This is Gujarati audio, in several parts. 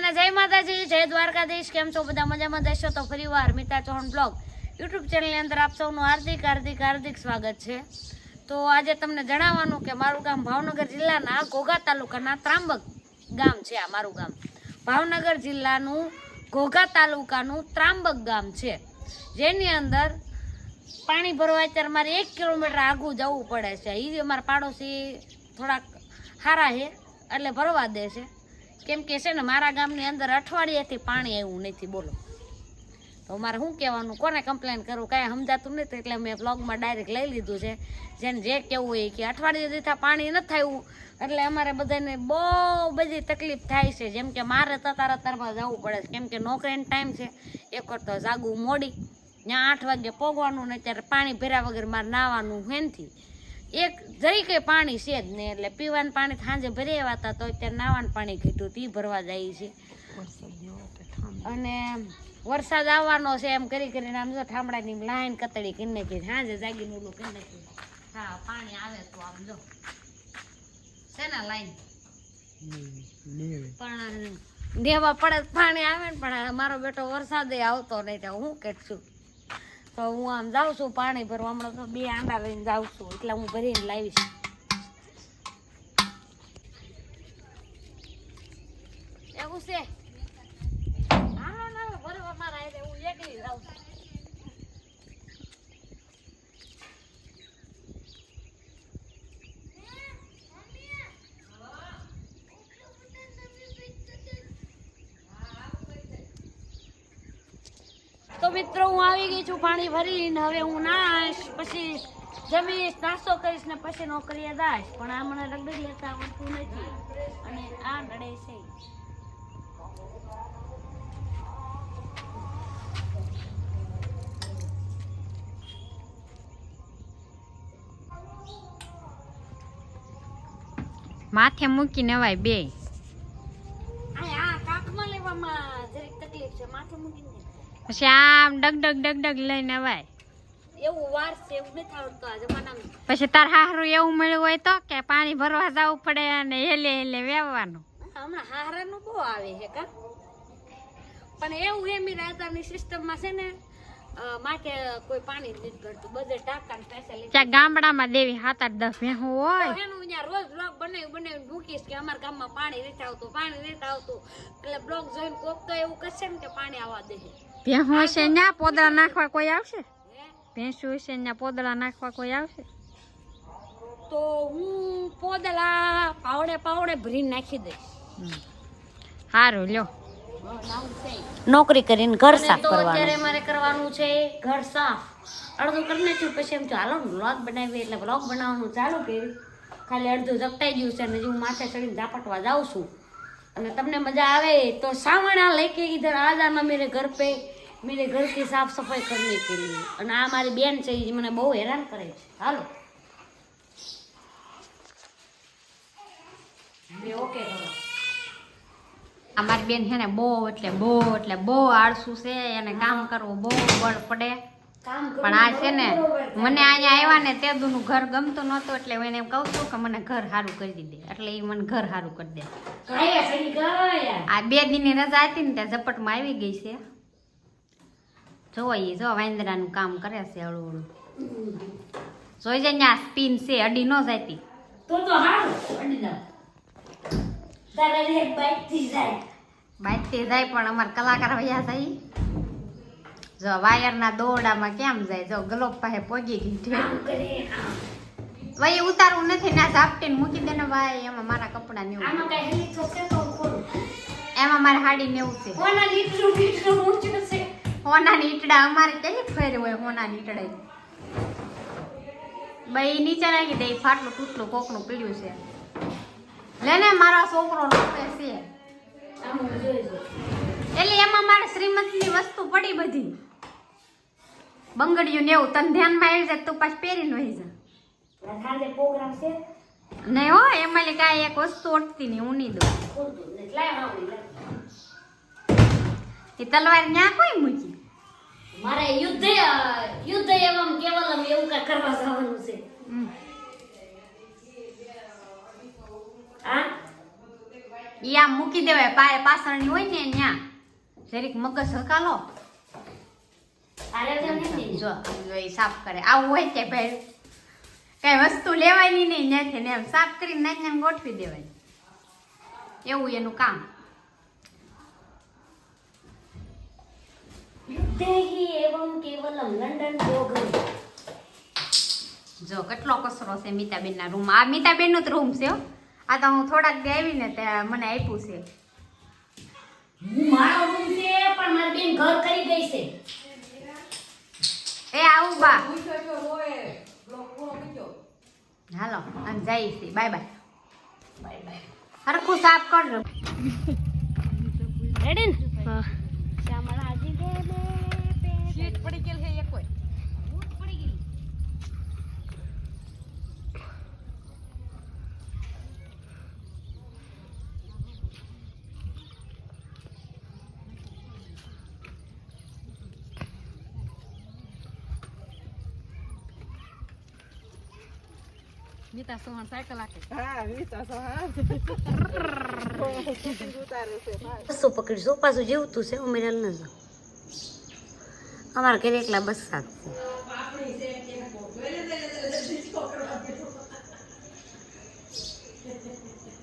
બધાને જય માતાજી, જય દ્વારકાધીશ। કેમ છો બધા? મજામાં જશો તો ફરીવાર મિતા ચૌહાણ બ્લોગ યુટ્યુબ ચેનલની અંદર આપ સૌનું હાર્દિક સ્વાગત છે। તો આજે તમને જણાવવાનું કે મારું ગામ ભાવનગર જિલ્લાના ઘોઘા તાલુકાના ત્રાંબક ગામ છે। આ મારું ગામ ભાવનગર જિલ્લાનું ઘોઘા તાલુકાનું ત્રાંબક ગામ છે, જેની અંદર પાણી ભરવા અત્યારે મારે 1 કિલોમીટર આગું જવું પડે છે। એ અમારા પાડોશી થોડાક સારા છે એટલે ભરવા દે છે, કેમ કે છે ને મારા ગામની અંદર અઠવાડિયેથી પાણી આવ્યું નથી। બોલો તો મારે શું કહેવાનું, કોને કમ્પ્લેન કરું, કાંઈ સમજાતું નથી। એટલે મેં બ્લોગમાં ડાયરેક્ટ લઈ લીધું છે, જેને જે કહેવું હોય કે અઠવાડિયે દીઠા પાણી નથી થયું એટલે અમારે બધાને બહુ બધી તકલીફ થાય છે। જેમ કે મારે તતારમાં જવું પડે છે, કેમ કે નોકરીનો ટાઈમ છે। એક વાર તો જાગું મોડી, ત્યાં 8 વાગે પહોંચવાનું ને ત્યારે પાણી ભર્યા વગર મારે નાહવાનું હેનથી એક જઈ કંઈ પાણી છે જ નહીં। એટલે પીવાનું પાણી સાંજે ભરી આવ્યા હતા, તો અત્યારે નાવાનું પાણી ઘટ્યું તે ભરવા જાય છે। અને વરસાદ આવવાનો છે એમ કરીને આમ જો ઠામડાની લાઈન કતડી કરી નાખી, સાંજે જાગીને ઓલું કરી નાખ્યું। હા, પાણી આવે તો આમ જો છે ને લાઈન પણ દેવા પડે પાણી આવે ને, પણ મારો બેટો વરસાદે આવતો નહીં તો હું કેટલું, તો હું આમ જાઉં છું પાણી ભરવા। હમણાં તો 2 આંડા લઈને જાઉં છું, એટલે હું ભરીને લાવીશ। એવું છે ભરવા મારા હું એકલી જાઉં છું। તો મિત્રો હું આવી ગઈ છું પાણી ભરીને, હવે હું નાશ, પછી જમીશ, નાસ્તો કરીશ ને પછી નોકરીએ જાઈશ। પણ આ મને રગડી લેતા આવડતું નથી અને આ નડે છે। માથે મૂકી નવાય બે આ કાકમાં લેવામાં જરીક તકલીફ છે, માથે મૂકીને પછી આમ ડગ લઈને અવાય। એવું વાર છે, એવું નથી આવડતું આ જમાનામાં। પછી તાર હારું એવું મળ્યું હોય તો કે પાણી ભરવા જવું પડે અને હેલે વેવવાનું। હમણાં હારાનું બહુ આવે છે કા, પણ એવું એમ રાજાની સિસ્ટમમાં છે ને માથે કોઈ પાણી નથી કરતું, બધે ટાંકાને ફેસિલિટી ત્યાં ગામડામાં દેવી 7-8-10 ભેહું હોય એનું ત્યાં રોજ બ્લોગ બનાવીને મૂકીશ કે અમારા ગામમાં પાણી નથી આવતું, એટલે બ્લોગ જોઈને કોક તો એવું કરશે ને કે પાણી આવવા દે। ભેહું હશે ત્યાં પોદળા નાખવા કોઈ આવશે? ભેંસું હશે ત્યાં પોદળા નાખવા કોઈ આવશે? તો હું પોદળા પાવડે ભરીને નાખી દઈશ। સારું લ્યો, નોકરી કરીને ઘર સાફ કરવાનું। અત્યારે મારે કરવાનું છે ઘર સાફ, અડધું કરી નાખ્યું, પછી એમ ચાલો વ્લોગ બનાવીએ એટલે વ્લોગ બનાવવાનું ચાલુ કર્યું। ખાલી અડધું ઝપટાઈ ગયું છે અને હું માથે ચડીને ઝાપટવા જાઉં છું। અને તમને મજા આવે તો સાવણા લેકે ઇધર આ જાના મેરે ઘર પે, મેરે ઘર की साफ सफाई करने के लिए। અને આ મારી બેન છે, એ મને બહુ હેરાન કરે છે। હાલો ઓકે કરો। અમારી બેન છે ને બહુ આળસુ છે, એને કામ કરવું બહુ બળ પડે। પણ આ છે ને મને અહીંયા આવ્યા ને તે દુનું ઘર ગમતું નહોતું, એટલે હું એને એમ કહું છું કે મને ઘર સારું કરી દે, એટલે એ મને ઘર સારું કરી દે। આ 2 દિનની રજા હતી ને ત્યાં ઝપટમાં આવી ગઈ છે। જો વાંદરાનું કામ કરે છે હળવું જોઈ જાય, ત્યાં સ્પીન છે, અડી ન જાતી તો હારું અડી જાવ, તારે એક બાઈકથી જાય પણ અમાર કલાકાર વયા જાય। જો વાયરના દોરડામાં કેમ જાય, જો ગ્લોબ પાસે પોગી ગઈ ભાઈ, ઉતારવું નથી ને ઝાપટીને મૂકી દે ને ભાઈ, એમાં મારા કપડા ને આમાં કઈ હેલી થશે તો ખોલું, એમાં મારે હાડી ને એવું છે। હોનાની ઈટડું ઊંચું છે, હોનાની ઈટડા અમારે ક્યાંય ફેર હોય, હોનાની ઈટડા ભાઈ નીચે નાખી દે, ફાટલું તૂટલું કોકનું પીડ્યું છે, લેને મારો છોકરો રોપે છે। એટલે એમાં મારે શ્રીમંતની વસ્તુ પડી બધી, બંગડીયું ને એવું, તને ધ્યાનમાં આવી જાય તું પાછું પહેરીને વહી જા। પ્રોગ્રામ છે નહીં હો, એમાં કાંઈ એક વસ્તુ અટતી નહીં, હું નહીં દઉં। એ તલવાર ન્યા કોઈ મૂકી, મારે યુદ્ધ એવમ કેવલમ એવું કઈ કરવા જવાનું છે। આ ઈ આમ મૂકી દેવાય પાછળની હોય ને ન્યા જરીક મગજ હકાલો જો એ સાફ કરે આવું હોય કે ભાઈ કઈ વસ્તુ લેવાની નહીં ત્યાંથી ને એમ સાફ કરીને નાખીને ગોઠવી દેવાય એવું એનું કામ જો કેટલો કચરો છે મીતાબેન ના રૂમ આ મીતાબેન નો જ રૂમ છે હો. આ તો હું થોડાક દી આવી ને ત્યાં મને આપ્યું છે મારો રૂમ છે પણ મારી બેન ઘર કરી ગઈ છે. એ આવું બા હાલો અને જઈ છે બાય બાય બાય બાય. હરખું સાફ કરજો રેડી ને પડી ગયેલ છે એક નીતા સોહણ સાયકલ આકે બસો પકડીશું પાછું જીવતું છે ઉમેરેલ નથી અમારા ઘરે એકલા બસ સાત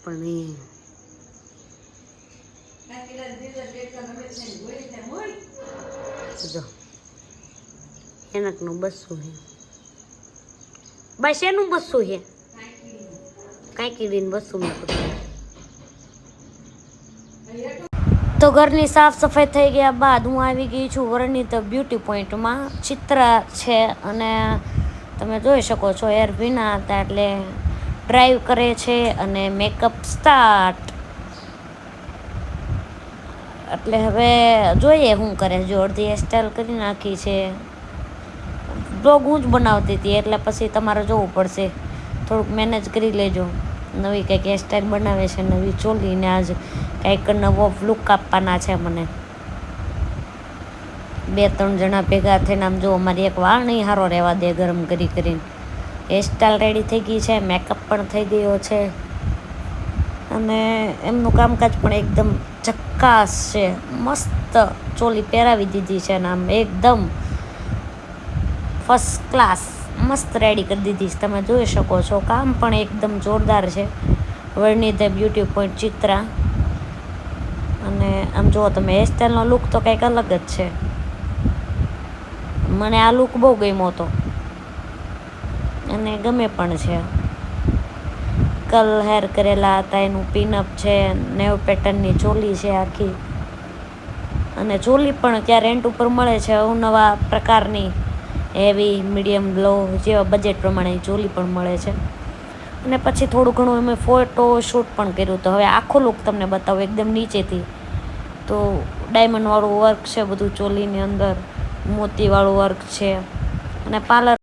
પણ જો એનકનું બસું છે બસ એનું બસું છે કાંઈ કીડીને બસું મેં પકડ્યું. તો ઘરની સાફ સફાઈ થઈ ગયા બાદ હું આવી ગઈ છું વર્ણિત બ્યુટી પોઈન્ટમાં. ચિત્ર છે અને તમે જોઈ શકો છો એર ભીના હતા એટલે ડ્રાઈવ કરે છે અને મેકઅપ સ્ટાર્ટ. એટલે હવે જોઈએ શું કરે. જો અડધી હેરસ્ટાઈલ કરી નાખી છે. બ્લોગ હું જ બનાવતી હતી એટલે પછી તમારે જોવું પડશે, થોડુંક મેનેજ કરી લેજો. નવી કંઈક હેરસ્ટાઈલ બનાવે છે, નવી ચોલીને આજ કંઈક નવો લુક આપવાના છે મને. 2-3 જણા ભેગા થઈને આમ જો અમારી એક વાળ નહીં સારો રહેવા દે ગરમ કરી કરીને. હેરસ્ટાઈલ રેડી થઈ ગઈ છે, મેકઅપ પણ થઈ ગયો છે અને એમનું કામકાજ પણ એકદમ ઝક્કાસ છે. મસ્ત ચોલી પહેરાવી દીધી છે અને આમ એકદમ ફર્સ્ટ ક્લાસ મસ્ત રેડી કરી દીધી છે. તમે જોઈ શકો છો કામ પણ એકદમ જોરદાર છે. વર્ણિત બ્યુટી પોઈન્ટ ચિત્રા. અને આમ જુઓ તમે હેરસ્ટાઈલનો લુક તો કંઈક અલગ જ છે. મને આ લુક બહુ ગમ્યો હતો અને ગમે પણ છે. કલ હેર કરેલા હતા, એનું પિનઅપ છે, નેવ પેટર્નની ચોલી છે આખી. અને ચોલી પણ ત્યાં રેન્ટ ઉપર મળે છે અવનવા પ્રકારની, હેવી, મીડિયમ, લો જેવા બજેટ પ્રમાણે ચોલી પણ મળે છે. અને પછી થોડું ઘણું અમે ફોટો શૂટ પણ કર્યું. તો હવે આખો લુક તમને બતાવું એકદમ નીચેથી. તો ડાયમંડવાળું વર્ક છે બધું ચોલીની અંદર, મોતીવાળું વર્ક છે અને પાર્લર